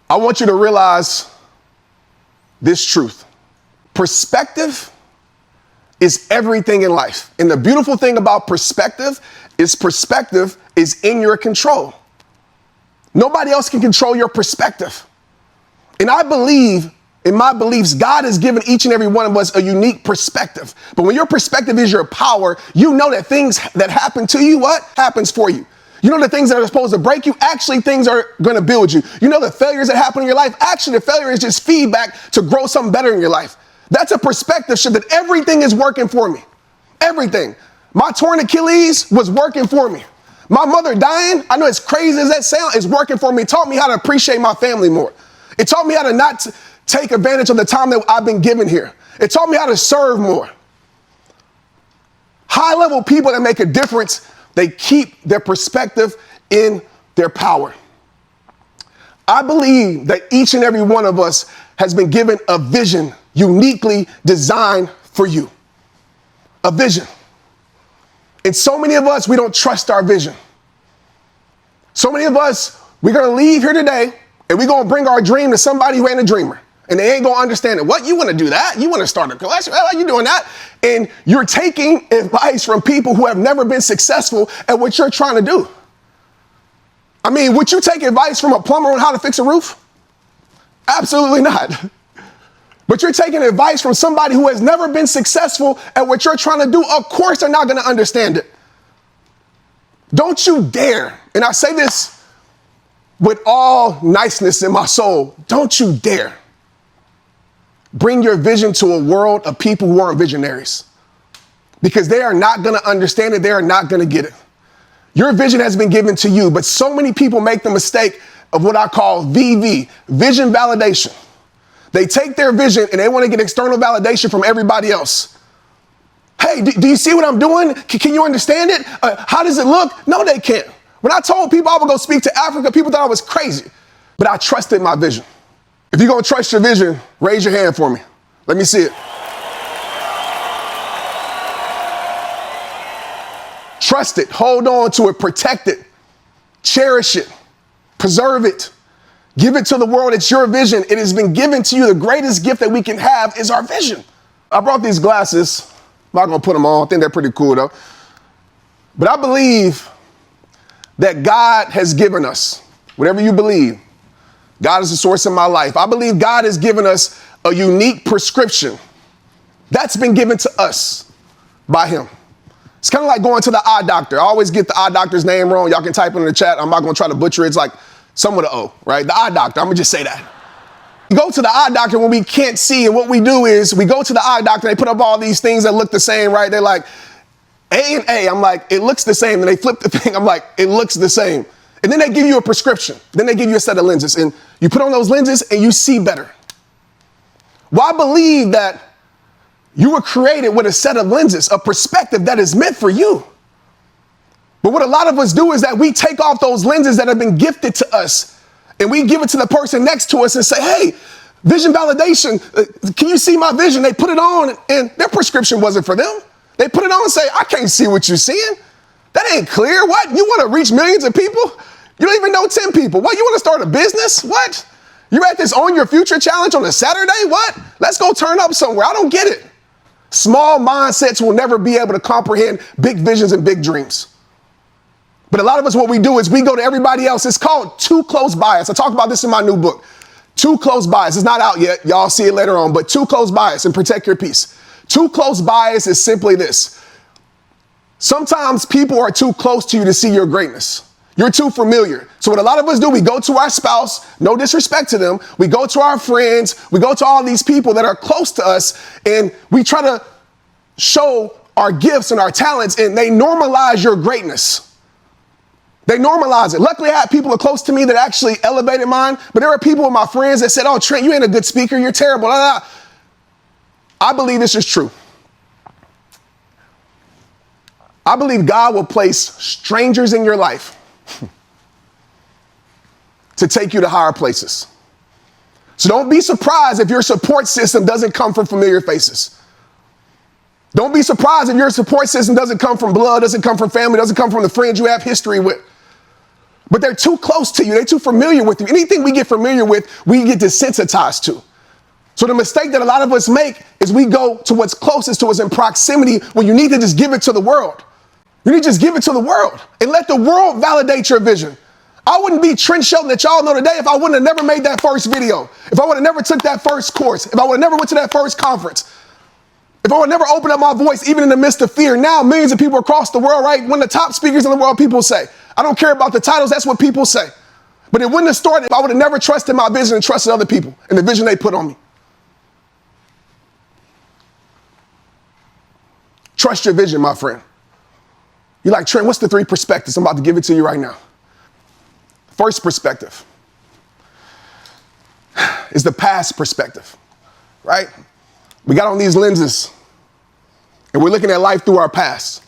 I want you to realize this truth. Perspective is everything in life. And the beautiful thing about perspective is in your control. Nobody else can control your perspective. And I believe, in my beliefs, God has given each and every one of us a unique perspective. But when your perspective is your power, you know that things that happen to you, what happens for you? You know the things that are supposed to break you, actually things are going to build you. You know the failures that happen in your life, actually the failure is just feedback to grow something better in your life. That's a perspective shift, that everything is working for me. Everything. My torn Achilles was working for me. My mother dying, I know as crazy as that sounds, is working for me. It taught me how to appreciate my family more. It taught me how to not take advantage of the time that I've been given here. It taught me how to serve more. High-level people that make a difference, they keep their perspective in their power. I believe that each and every one of us has been given a vision uniquely designed for you. A vision. And so many of us, we don't trust our vision. So many of us, we're going to leave here today and we're going to bring our dream to somebody who ain't a dreamer. And they ain't going to understand it. What? You want to do that? You want to start a collection? Why are you doing that? And you're taking advice from people who have never been successful at what you're trying to do. I mean, would you take advice from a plumber on how to fix a roof? Absolutely not. But you're taking advice from somebody who has never been successful at what you're trying to do. Of course, they're not going to understand it. Don't you dare, and I say this with all niceness in my soul, don't you dare bring your vision to a world of people who aren't visionaries, because they are not going to understand it. They are not going to get it. Your vision has been given to you, but so many people make the mistake of what I call VV, vision validation. They take their vision and they want to get external validation from everybody else. Hey, do you see what I'm doing? Can you understand it? How does it look? No, they can't. When I told people I would go speak to Africa, people thought I was crazy, but I trusted my vision. If you're going to trust your vision, raise your hand for me. Let me see it. Trust it, hold on to it, protect it, cherish it, preserve it, give it to the world. It's your vision. It has been given to you. The greatest gift that we can have is our vision. I brought these glasses. I'm not going to put them on. I think they're pretty cool though. But I believe that God has given us, whatever you believe, God is the source of my life. I believe God has given us a unique prescription that's been given to us by him. It's kind of like going to the eye doctor. I always get the eye doctor's name wrong. Y'all can type it in the chat. I'm not going to try to butcher it. It's like some with an O, right? The eye doctor. I'm going to just say that. We go to the eye doctor when we can't see. And what we do is we go to the eye doctor. They put up all these things that look the same, right? They're like, A and A. I'm like, it looks the same. And they flip the thing. I'm like, it looks the same. And then they give you a prescription. Then they give you a set of lenses. And you put on those lenses and you see better. Well, I believe that you were created with a set of lenses, a perspective that is meant for you. But what a lot of us do is that we take off those lenses that have been gifted to us and we give it to the person next to us and say, hey, vision validation, can you see my vision? They put it on and their prescription wasn't for them. They put it on and say, I can't see what you're seeing. That ain't clear. What? You want to reach millions of people? You don't even know 10 people. What? You want to start a business? What? You're at this Own Your Future challenge on a Saturday? What? Let's go turn up somewhere. I don't get it. Small mindsets will never be able to comprehend big visions and big dreams. But a lot of us, what we do is we go to everybody else. It's called too close bias. I talk about this in my new book. Too close bias. It's not out yet. Y'all see it later on. But too close bias, and protect your peace. Too close bias is simply this. Sometimes people are too close to you to see your greatness. You're too familiar. So what a lot of us do, we go to our spouse, no disrespect to them. We go to our friends. We go to all these people that are close to us, and we try to show our gifts and our talents, and they normalize your greatness. They normalize it. Luckily, I had people close to me that actually elevated mine, but there were people with my friends that said, oh, Trent, you ain't a good speaker. You're terrible. Blah, blah. I believe this is true. I believe God will place strangers in your life to take you to higher places. So don't be surprised if your support system doesn't come from familiar faces. Don't be surprised if your support system doesn't come from blood, doesn't come from family, doesn't come from the friends you have history with. But they're too close to you. They're too familiar with you. Anything we get familiar with, we get desensitized to. So the mistake that a lot of us make is we go to what's closest to us in proximity when you need to just give it to the world. You need to just give it to the world and let the world validate your vision. I wouldn't be Trent Shelton that y'all know today if I wouldn't have never made that first video, if I would have never took that first course, if I would have never went to that first conference, if I would have never opened up my voice even in the midst of fear. Now millions of people across the world, right? One of the top speakers in the world, people say, I don't care about the titles, that's what people say. But it wouldn't have started if I would have never trusted my vision and trusted other people and the vision they put on me. Trust your vision, my friend. You're like, Trent, what's the 3 perspectives? I'm about to give it to you right now. First perspective is the past perspective, right? We got on these lenses and we're looking at life through our past.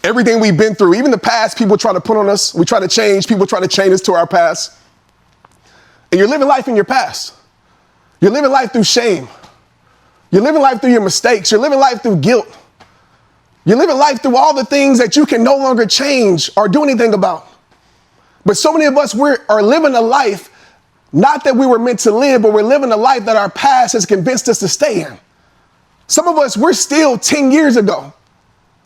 Everything we've been through, even the past people try to put on us, we try to change, people try to chain us to our past. And you're living life in your past. You're living life through shame. You're living life through your mistakes. You're living life through guilt. You're living life through all the things that you can no longer change or do anything about. But so many of us are living a life, not that we were meant to live, but we're living a life that our past has convinced us to stay in. Some of us, we're still 10 years ago.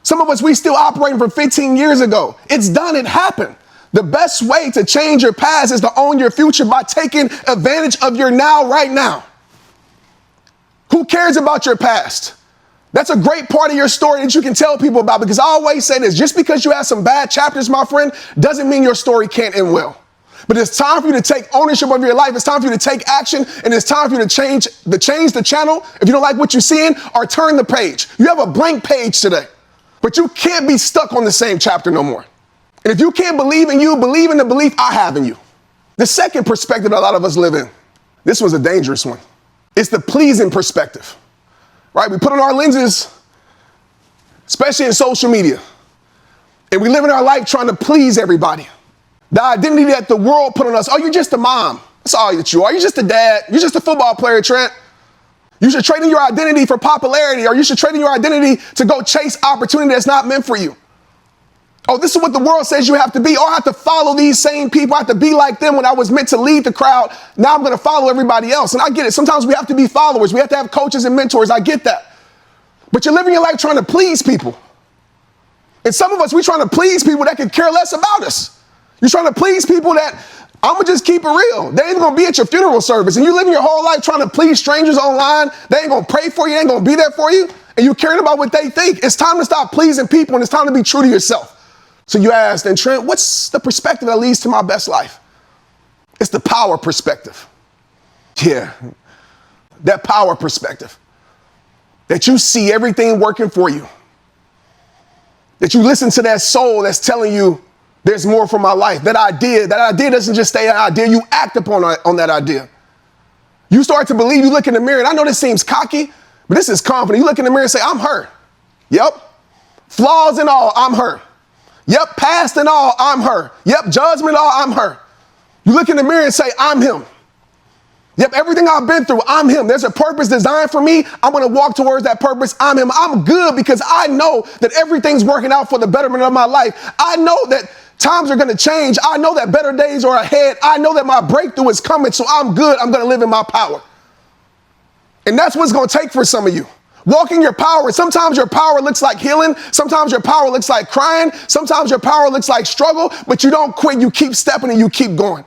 Some of us, we still operating from 15 years ago. It's done, it happened. The best way to change your past is to own your future by taking advantage of your now right now. Who cares about your past? That's a great part of your story that you can tell people about, because I always say this, just because you have some bad chapters, my friend, doesn't mean your story can't end well. But it's time for you to take ownership of your life. It's time for you to take action, and it's time for you to change the channel if you don't like what you're seeing, or turn the page. You have a blank page today, but you can't be stuck on the same chapter no more. And if you can't believe in you, believe in the belief I have in you. The second perspective that a lot of us live in, this was a dangerous one. It's the pleasing perspective. Right? We put on our lenses, especially in social media, and we live in our life trying to please everybody. The identity that the world put on us, oh, you're just a mom. That's all that you are. You're just a dad. You're just a football player, Trent. You should trade in your identity for popularity, or you should trade in your identity to go chase opportunity that's not meant for you. Oh, this is what the world says you have to be. Oh, I have to follow these same people. I have to be like them when I was meant to lead the crowd. Now I'm going to follow everybody else. And I get it. Sometimes we have to be followers. We have to have coaches and mentors. I get that. But you're living your life trying to please people. And some of us, we're trying to please people that could care less about us. You're trying to please people that, I'm going to just keep it real. They ain't going to be at your funeral service. And you living your whole life trying to please strangers online. They ain't going to pray for you. They ain't going to be there for you. And you're caring about what they think. It's time to stop pleasing people, and it's time to be true to yourself. So you ask, then Trent, what's the perspective that leads to my best life? It's the power perspective. Yeah, that power perspective. That you see everything working for you. That you listen to that soul that's telling you there's more for my life. That idea doesn't just stay an idea. You act upon on that idea. You start to believe, you look in the mirror, and I know this seems cocky, but this is confident. You look in the mirror and say, I'm her. Yep. Flaws and all, I'm her. Yep, past and all, I'm her. Yep, judgment all, I'm her. You look in the mirror and say, I'm him. Yep, everything I've been through, I'm him. There's a purpose designed for me. I'm going to walk towards that purpose. I'm him. I'm good because I know that everything's working out for the betterment of my life. I know that times are going to change. I know that better days are ahead. I know that my breakthrough is coming, so I'm good. I'm going to live in my power. And that's what it's going to take for some of you. Walking your power. Sometimes your power looks like healing. Sometimes your power looks like crying. Sometimes your power looks like struggle, but you don't quit. You keep stepping and you keep going.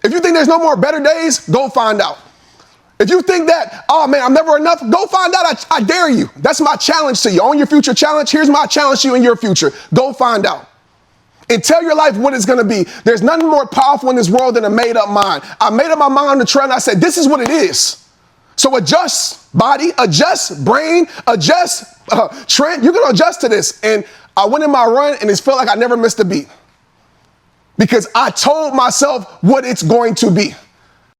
If you think there's no more better days, go find out. If you think that, oh man, I'm never enough, go find out. I dare you. That's my challenge to you. Own your future challenge. Here's my challenge to you in your future. Go find out. And tell your life what it's going to be. There's nothing more powerful in this world than a made up mind. I made up my mind on the trail and I said, this is what it is. So adjust body, adjust brain, adjust Trent. You're going to adjust to this. And I went in my run and it felt like I never missed a beat because I told myself what it's going to be.